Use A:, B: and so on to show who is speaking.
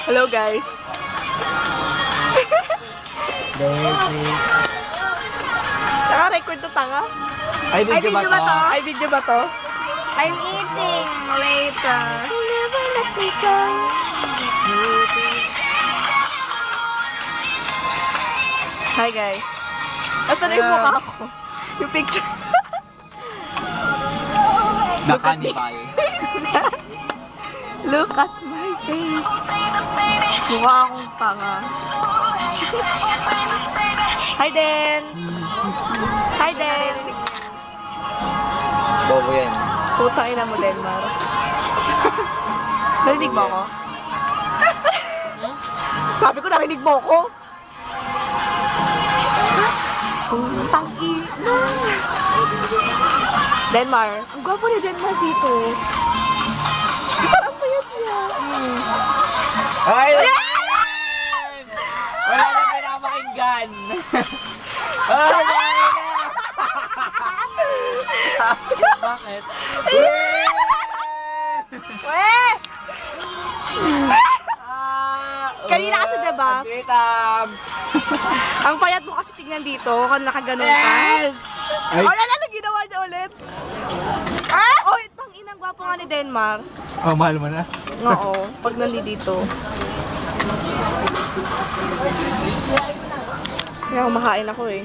A: Hello guys. Naka-record to tanga?
B: Ay, video ba to?
A: Ay, video ba to?
C: I'm eating later.
A: Never let me go. Hi guys. Nasaan na yung mukha ko? Yung picture.
B: Nakanibal.
A: Look at my face. Mukha akong tanga. Hi Den. Hi Den.
B: Bobo yan.
A: Putang ina mo, Denmar. Narinig mo ako? Sabi ko, narinig mo ako. Putang ina. Denmar. Ang gwapo ni Denmar dito. Parang payat niya.
B: Ay! Wala na pinapakinggan. Bakit?
A: Weh! Kanina kasi diba?
B: Titams!
A: Ang payat mo kasi tignan dito, kung nakaganon ka.
B: Ay!
A: Oh, lalo, ginawa niya ulit. Ah! Oh, itang inang gwapo nga ni Denmark.
B: Oh, mahal mo na?
A: Oo, pag nandito. Kaya kumakain ako eh.